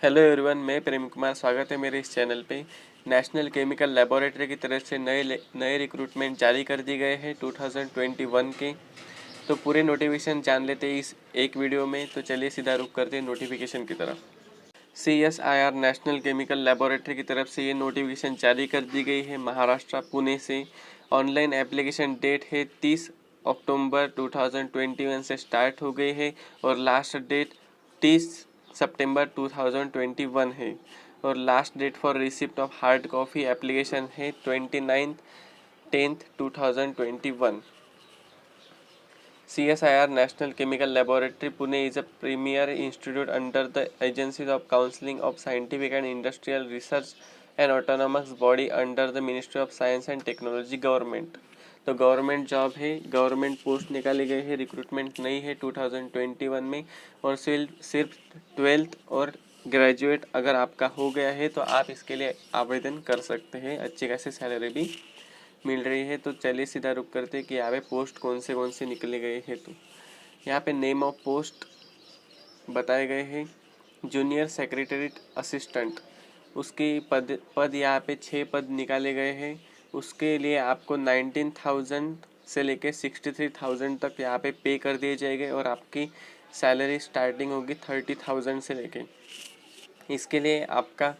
Hello everyone, मैं प्रेम कुमार। स्वागत है मेरे इस चैनल पे। नेशनल केमिकल लेबोरेटरी की तरफ से नए रिक्रूटमेंट जारी कर दिए गए हैं 2021 के। तो पूरे नोटिफिकेशन जान लेते हैं इस एक वीडियो में। तो चलिए सीधा रुक करते हैं नोटिफिकेशन की तरफ। CSIR नेशनल केमिकल लेबोरेटरी की तरफ से ये नोटिफिकेशन जारी कर दी गई है महाराष्ट्र पुणे से। ऑनलाइन एप्लीकेशन डेट है 30 अक्टूबर 2021 से स्टार्ट हो गई है और लास्ट डेट 30 सितंबर 2021 है। और last date for receipt of hard copy application है 29/10/2021। CSIR National Chemical Laboratory Pune is a premier institute under the Agency of Counseling of Scientific and Industrial Research, an autonomous body under the Ministry of Science and Technology Government। तो government job है, government post निकाली गई है, recruitment नहीं है 2021 में। और सिर्फ 12th और ग्रेजुएट अगर आपका हो गया है तो आप इसके लिए आवेदन कर सकते हैं। अच्छी खासी सैलरी भी मिल रही है। तो चलिए सीधा रुक करते कि यहाँ पे पोस्ट कौन से निकले गए हैं। तो यहाँ पे नेम ऑफ पोस्ट बताए गए हैं। जूनियर सेक्रेटरीट असिस्टेंट, उसकी पद यहाँ पे 6 पद निकाले गए हैं। उसके लिए आपको 19,000 से लेके 63,000 तक यहाँ पे कर दिए जाएंगे और आपकी सैलरी स्टार्टिंग होगी 30,000 से लेके। इसके लिए आपका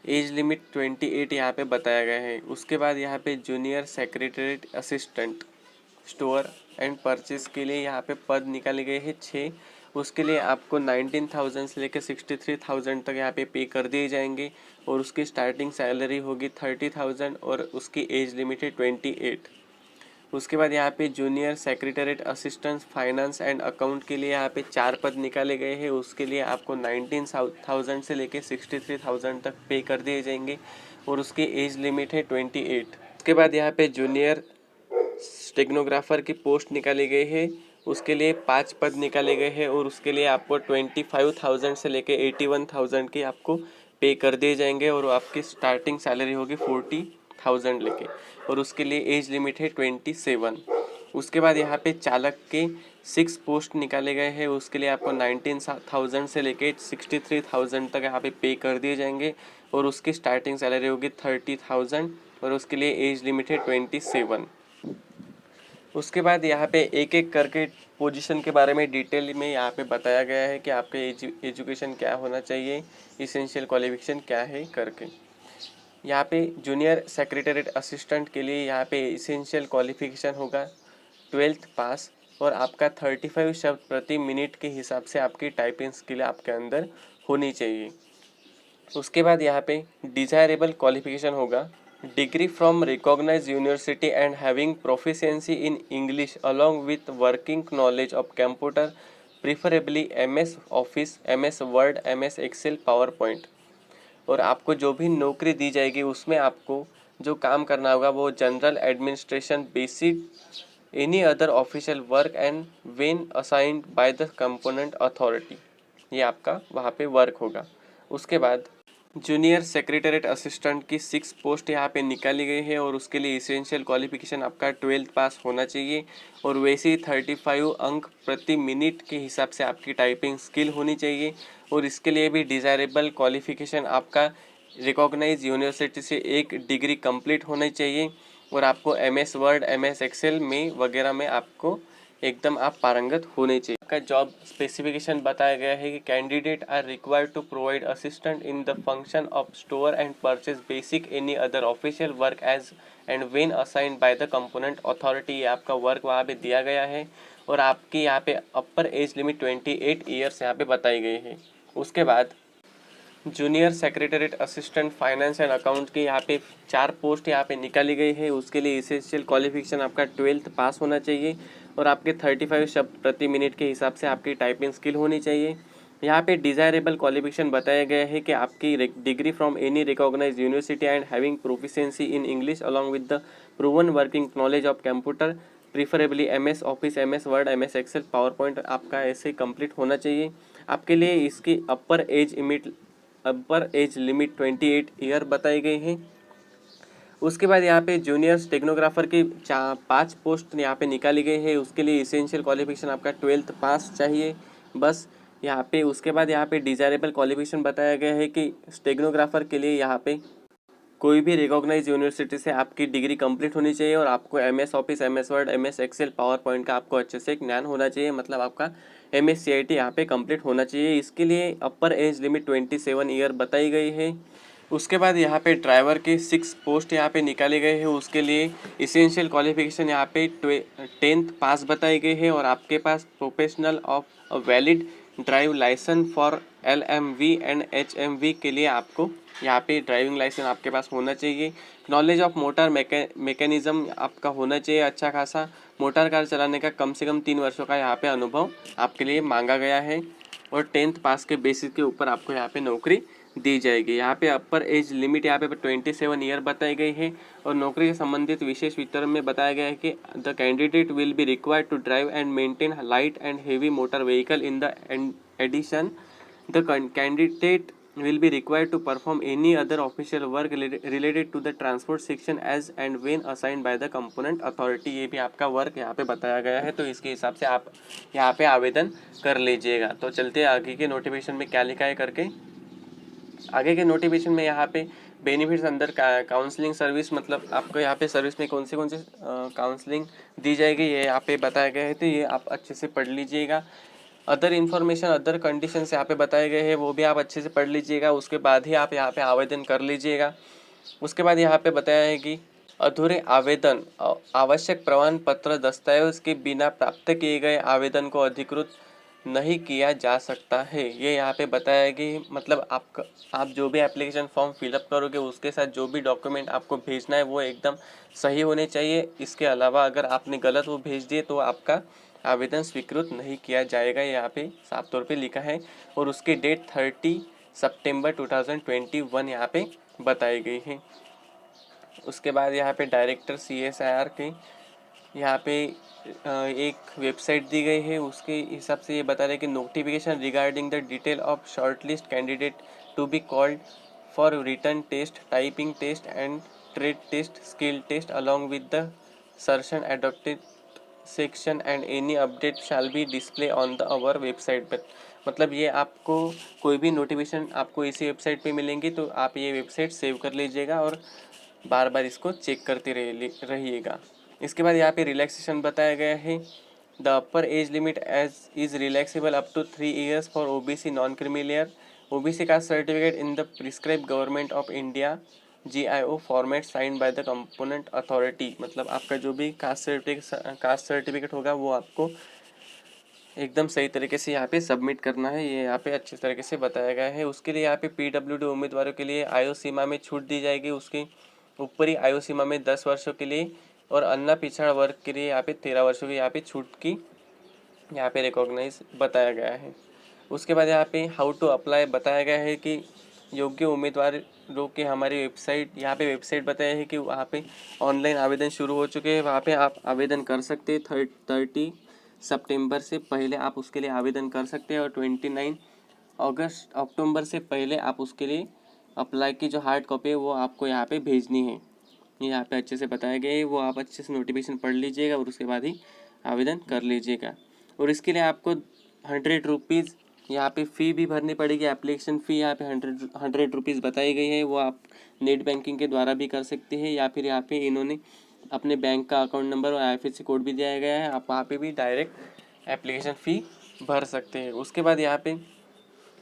एज लिमिट 28 यहाँ पे बताया गया है। उसके बाद यहाँ पे junior secretariat assistant store and purchase के लिए यहाँ पे पद निकाले गए हैं 6। उसके लिए आपको 19,000 से लेकर 63,000 तक यहाँ पे कर दिए जाएंगे और उसकी स्टार्टिंग सैलरी होगी 30,000 और उसकी एज लिमिट है 28। उसके बाद यहाँ पे junior secretariat assistant finance and account के लिए यहाँ पे 4 पद निकाले गए हैं। उसके लिए आपको 19,000 से लेके 63,000 तक पे कर दिए जाएंगे और उसकी एज लिमिट है 28। उसके बाद यहाँ पे जूनियर स्टेनोग्राफर की पोस्ट निकाली गई है। उसके लिए 5 पद निकाले गए हैं और उसके लिए आपको 25,000 से लेके 81,000 की आपको पे कर दिए जाएंगे और आपकी स्टार्टिंग सैलरी होगी 40,000 लेके और उसके लिए एज लिमिट है 27। उसके बाद यहाँ पे चालक के 6 पोस्ट निकाले गए हैं। उसके लिए आपको 19,000 से लेके 63,000 तक यहाँ पे कर दिए जाएंगे और उसकी स्टार्टिंग सैलरी होगी 30,000 और उसके लिए एज लिमिट है 27। उसके बाद यहाँ पे एक एक करके पोजीशन के बारे में डिटेल में यहाँ पे बताया गया है कि आपके एजुकेशन क्या होना चाहिए, इसेंशियल क्वालिफिकेशन क्या है करके। यहाँ पे जूनियर सेक्रेटरीट असिस्टेंट के लिए यहाँ पे इसेंशियल क्वालिफिकेशन होगा 12th पास और आपका 35 शब्द प्रति मिनट के हिसाब से आपकी टाइपिंग स्किल आपके अंदर होनी चाहिए। उसके बाद यहाँ पे डिजायरेबल क्वालिफिकेशन होगा degree from recognised university and having proficiency in English along with working knowledge of computer, preferably MS Office, MS Word, MS Excel, PowerPoint. और आपको जो भी नौकरी दी जाएगी उसमें आपको जो काम करना होगा वो general administration, basic, any other official work and when assigned by the component authority, ये आपका वहाँ पे वर्क होगा। उसके बाद जूनियर सेक्रेटरीट असिस्टेंट की 6 पोस्ट यहाँ पे निकाली गई है और उसके लिए इसेंशियल क्वालिफिकेशन आपका 12th पास होना चाहिए और वैसे ही 35 अंक प्रति मिनट के हिसाब से आपकी टाइपिंग स्किल होनी चाहिए। और इसके लिए भी डिज़ायरेबल क्वालिफिकेशन आपका रिकॉग्नाइज यूनिवर्सिटी से एक डिग्री कंप्लीट होनी चाहिए और आपको MS वर्ड, MS एक्सेल में वगैरह में आपको एकदम आप पारंगत होने चाहिए। आपका जॉब स्पेसिफिकेशन बताया गया है कि candidate are required to provide assistant in the function of store and purchase basic any other official work as and when assigned by the component authority. ये आपका वर्क वहाँ पे दिया गया है और आपकी यहाँ पे अपर एज लिमिट 28 ईयर्स यहाँ पे बताई गई है। उसके बाद junior secretariat assistant finance and account की यहाँ पे 4 पोस्ट यहाँ पे निकाली गई है। उसके लिए इसेंशियल क्वालिफिकेशन आपका 12th पास होना चाहिए और आपके 35 शब्द प्रति मिनट के हिसाब से आपकी टाइपिंग स्किल होनी चाहिए। यहाँ पे डिज़ायरेबल क्वालिफिकेशन बताया गया है कि आपकी degree from any recognised university and having proficiency in English along with the proven working knowledge of computer, preferably MS Office, MS Word, MS Excel, PowerPoint आपका ऐसे कंप्लीट होना चाहिए। आपके लिए इसकी अपर एज लिमिट 28 ईयर बताई गई है। उसके बाद यहाँ पे जूनियर स्टेनोग्राफर की 5 पोस्ट यहाँ पे निकाली गई है। उसके लिए इसेंशियल क्वालिफिकेशन आपका 12th पास चाहिए बस। यहाँ पे उसके बाद यहाँ पे डिजायरेबल क्वालिफिकेशन बताया गया है कि स्टेगनोग्राफर के लिए यहाँ पे कोई भी रिकॉग्नाइज यूनिवर्सिटी से आपकी डिग्री कंप्लीट होनी चाहिए और आपको MS Office, MS Word, MS Excel, PowerPoint का आपको अच्छे से ज्ञान होना चाहिए, मतलब आपका MS CIT यहाँ पे कंप्लीट होना चाहिए। इसके लिए अपर एज लिमिट 27 ईयर बताई गई है। उसके बाद यहाँ पे ड्राइवर के 6 पोस्ट यहाँ पे निकाले गए हैं, उसके लिए इसेंशियल क्वालिफिकेशन यहाँ पे 10th पास बताई गई है और आपके पास professional of valid drive licence for LMV and HMV के लिए आपको यहाँ पे ड्राइविंग लाइसेंस आपके पास होना चाहिए। नॉलेज ऑफ मोटर मैकेनिज्म आपका होना चाहिए अच्छा खासा। मोटर कार चलाने का कम से कम 3 वर्षों का यहाँ पे अनुभव आपके लिए मांगा गया है और 10th पास के बेसिस के ऊपर आपको यहाँ पे नौकरी दी जाएगी। यहाँ पे अपर एज लिमिट यहाँ पे 27 ईयर बताई गई है और नौकरी से संबंधित विशेष विवरण में बताया गया है कि the candidate will be required to drive and maintain light and heavy motor vehicle in the addition the candidate will be required to perform any other official work related to the transport section as and when assigned by the component authority। ये भी आपका work यहाँ पे बताया गया है, तो इसके हिसाब से आप यहाँ पे आवेदन कर लीजिएगा। तो चलते हैं आगे के नोटिफिकेशन में क्या लिखा है करके। आगे के नोटिफिकेशन में यहाँ पे बेनिफिट्स अंदर काउंसलिंग सर्विस, मतलब आपको यहाँ पे सर्विस में कौन से काउंसलिंग दी जाएगी ये यहाँ पे बताया गया है, तो ये आप अच्छे से पढ़ लीजिएगा। अदर इन्फॉर्मेशन, अदर कंडीशन यहाँ पे बताए गए हैं, वो भी आप अच्छे से पढ़ लीजिएगा, उसके बाद ही आप यहाँ पे आवेदन कर लीजिएगा। उसके बाद यहाँ पे बताया है कि अधूरे आवेदन, आवश्यक प्रमाण पत्र दस्तावेज के बिना प्राप्त किए गए आवेदन को अधिकृत नहीं किया जा सकता है। ये यहाँ पे बताया है कि मतलब आप जो भी एप्लीकेशन फॉर्म फिलअप करोगे उसके साथ जो भी डॉक्यूमेंट आपको भेजना है वो एकदम सही होने चाहिए। इसके अलावा अगर आपने गलत वो भेज दिए तो आपका आवेदन स्वीकृत नहीं किया जाएगा, यहाँ पे साफ तौर पे लिखा है। और उसकी डेट 30 सितंबर 2021 यहाँ पे बताई गई है। उसके बाद यहाँ पे डायरेक्टर CSIR के यहाँ पे एक वेबसाइट दी गई है, उसके हिसाब से ये बता रहे कि notification regarding the detail of shortlist candidate to be called for written test, typing test and trade test, skill test along with the assertion adopted section and any update shall be display on the our website. पर मतलब ये आपको कोई भी notification आपको इसी website पे मिलेंगी, तो आप ये वेबसाइट सेव कर लीजिएगा और बार बार इसको चेक करते रहिएगा। इसके बाद यहाँ पे रिलैक्सेशन बताया गया है। The upper age limit age is relaxable up to 3 years for OBC non creamy layer, OBC caste certificate in the prescribe government of India GIO format signed by the component authority. मतलब आपका जो भी caste certificate होगा वो आपको एकदम सही तरीके से यहाँ पे सबमिट करना है, ये यहाँ पे अच्छे तरीके से बताया गया है। उसके लिए यहाँ पे PWD उम्मीदवारों के लिए आयु सीमा में छूट दी जाएगी, उसकी ऊपरी आयु सीमा में 10 वर्षों के लिए और अन्य पिछड़ा वर्ग के लिए यहाँ पे 13 वर्षों की यहाँ पे छूट की यहाँ पे रिकॉग्नाइज बताया गया है। उसके बाद यहाँ पे हाउ टू अप्लाई बताया गया है कि योग्य उम्मीदवारों की हमारी वेबसाइट, यहाँ पे वेबसाइट बताया है कि वहाँ पे ऑनलाइन आवेदन शुरू हो चुके हैं, वहाँ पे आप आवेदन कर सकते हैं। 30 सितंबर से पहले आप उसके लिए आवेदन कर सकते हैं और 29 अक्टूबर से पहले आप उसके लिए अप्लाई की जो हार्ड कॉपी है वो आपको यहाँ पे भेजनी है। ये यहाँ पे अच्छे से बताया गया है, वो आप अच्छे से नोटिफिकेशन पढ़ लीजिएगा और उसके बाद ही आवेदन कर लीजिएगा। और इसके लिए आपको 100 रुपीज़ यहाँ पे फ़ी भी भरनी पड़ेगी। एप्लीकेशन फ़ी यहाँ पे 100 रुपीज़ बताई गई है, वो आप नेट बैंकिंग के द्वारा भी कर सकते हैं या फिर यहाँ पे इन्होंने अपने बैंक का अकाउंट नंबर और IFSC कोड भी दिया गया है, आप वहाँ पे भी डायरेक्ट एप्लीकेशन फ़ी भर सकते हैं। उसके बाद यहाँ पे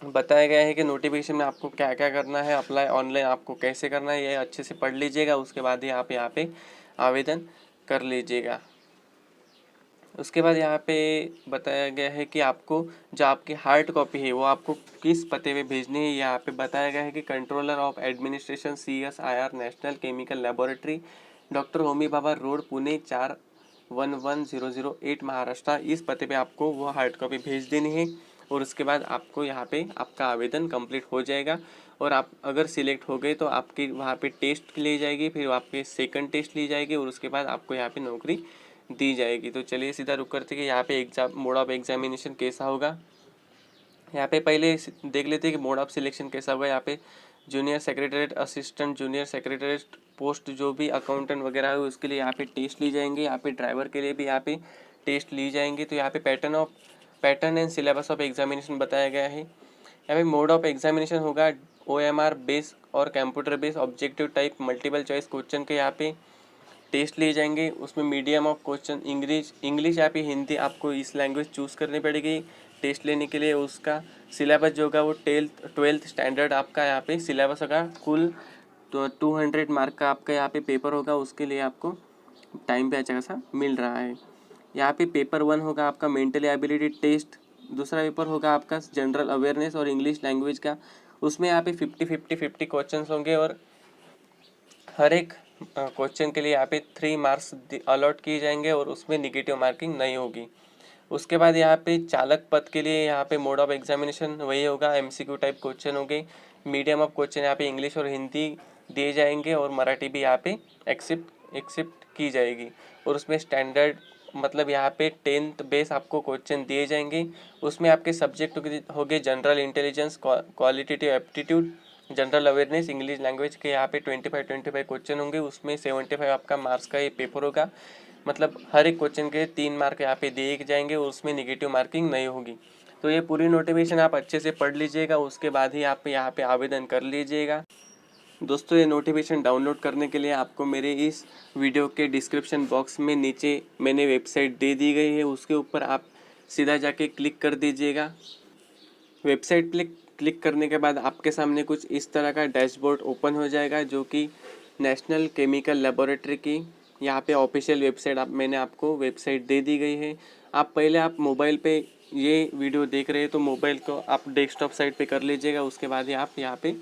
बताया गया है कि नोटिफिकेशन में आपको क्या क्या करना है, अप्लाई ऑनलाइन आपको कैसे करना है, ये अच्छे से पढ़ लीजिएगा। उसके बाद ही आप यहाँ पे आवेदन कर लीजिएगा। उसके बाद यहाँ पे बताया गया है कि आपको जो आपकी हार्ड कॉपी है वो आपको किस पते पे भेजनी है। यहाँ पे बताया गया है कि controller of administration CSIR national chemical laboratory, doctor Homi Bhabha road, Pune 411008 Maharashtra, इस पते पे आपको वो हार्ड कॉपी भेज देनी है। और उसके बाद आपको यहाँ पे आपका आवेदन कंप्लीट हो जाएगा और आप अगर सिलेक्ट हो गए तो आपकी वहाँ पे टेस्ट ली जाएगी, फिर आपके सेकंड टेस्ट ली जाएगी और उसके बाद आपको यहाँ पे नौकरी दी जाएगी। तो चलिए सीधा रुक करते कि यहाँ पे एग्जाम मोड ऑफ एग्जामिनेशन कैसा होगा। यहाँ पे पहले देख लेते हैं कि मोड ऑफ सिलेक्शन कैसा होगा। यहाँ पे junior secretariat, assistant junior secretariat post जो भी अकाउंटेंट वगैरह है उसके लिए यहाँ पे टेस्ट ली जाएंगे। यहाँ पे ड्राइवर के लिए भी यहाँ पे टेस्ट ली जाएंगी। तो यहाँ पे pattern of pattern and syllabus of examination बताया गया है। यहाँ पे मोड ऑफ एग्जामिनेशन होगा OMR बेस और computer base objective type multiple choice question के यहाँ पे टेस्ट लिए जाएंगे। उसमें मीडियम ऑफ क्वेश्चन इंग्लिश या फिर हिंदी आपको इस लैंग्वेज चूज़ करनी पड़ेगी टेस्ट लेने के लिए। उसका सिलेबस जो होगा वो ट्वेल्थ स्टैंडर्ड आपका यहाँ पे सिलेबस होगा। कुल तो 200 मार्क का आपका यहाँ पे पेपर होगा, उसके लिए आपको टाइम पे अच्छा खासा मिल रहा है। यहाँ पे पेपर 1 होगा आपका मेंटल एबिलिटी टेस्ट, दूसरा पेपर होगा आपका जनरल अवेयरनेस और इंग्लिश लैंग्वेज का। उसमें यहाँ पे 50-50-50 क्वेश्चन होंगे और हर एक क्वेश्चन के लिए यहाँ पे 3 मार्क्स अलॉट किए जाएंगे और उसमें निगेटिव मार्किंग नहीं होगी। उसके बाद यहाँ पे चालक पद के लिए यहाँ पे मोड ऑफ एग्जामिनेशन वही होगा, MCQ टाइप क्वेश्चन होंगे। मीडियम ऑफ क्वेश्चन यहाँ पे इंग्लिश और हिंदी दिए जाएंगे और मराठी भी यहाँ पे एक्सेप्ट की जाएगी। और उसमें स्टैंडर्ड मतलब यहाँ पे 10th बेस आपको क्वेश्चन दिए जाएंगे। उसमें आपके सब्जेक्ट होंगे general intelligence, qualitative aptitude, general awareness, English language के यहाँ पे 25 क्वेश्चन होंगे। उसमें 75 आपका मार्क्स का ये पेपर होगा। मतलब हर एक क्वेश्चन के 3 मार्क यहाँ पे दिए जाएंगे और उसमें निगेटिव मार्किंग नहीं होगी। तो ये पूरी नोटिफिकेशन आप अच्छे से पढ़ लीजिएगा, उसके बाद ही आप यहाँ पे आवेदन कर लीजिएगा। दोस्तों ये नोटिफिकेशन डाउनलोड करने के लिए आपको मेरे इस वीडियो के डिस्क्रिप्शन बॉक्स में नीचे मैंने वेबसाइट दे दी गई है, उसके ऊपर आप सीधा जाके क्लिक कर दीजिएगा। वेबसाइट पे क्लिक करने के बाद आपके सामने कुछ इस तरह का डैशबोर्ड ओपन हो जाएगा, जो कि नेशनल केमिकल लेबोरेटरी की यहाँ पे ऑफिशियल वेबसाइट मैंने आपको वेबसाइट दे दी गई है। आप पहले आप मोबाइल पे ये वीडियो देख रहे हैं तो मोबाइल को आप डेस्कटॉप साइट पे कर लीजिएगा, उसके बाद ही आप यहाँ पे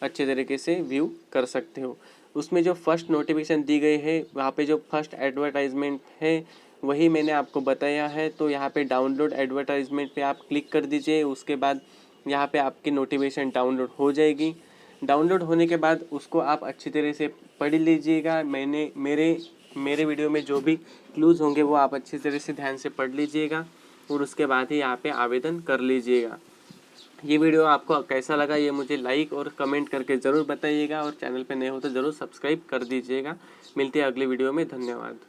अच्छे तरीके से व्यू कर सकते हो। उसमें जो फर्स्ट नोटिफिकेशन दी गई है वहाँ पे जो फर्स्ट एडवर्टाइजमेंट है वही मैंने आपको बताया है। तो यहाँ पे डाउनलोड एडवर्टाइजमेंट पे आप क्लिक कर दीजिए, उसके बाद यहाँ पे आपकी नोटिफिकेशन डाउनलोड हो जाएगी। डाउनलोड होने के बाद उसको आप अच्छी तरह से पढ़ लीजिएगा। मेरे वीडियो में जो भी क्लूज होंगे वो आप अच्छी तरह से ध्यान से पढ़ लीजिएगा और उसके बाद ही यहाँ पे आवेदन कर लीजिएगा। ये वीडियो आपको कैसा लगा ये मुझे लाइक और कमेंट करके ज़रूर बताइएगा और चैनल पे नए हो तो ज़रूर सब्सक्राइब कर दीजिएगा। मिलते हैं अगले वीडियो में, धन्यवाद।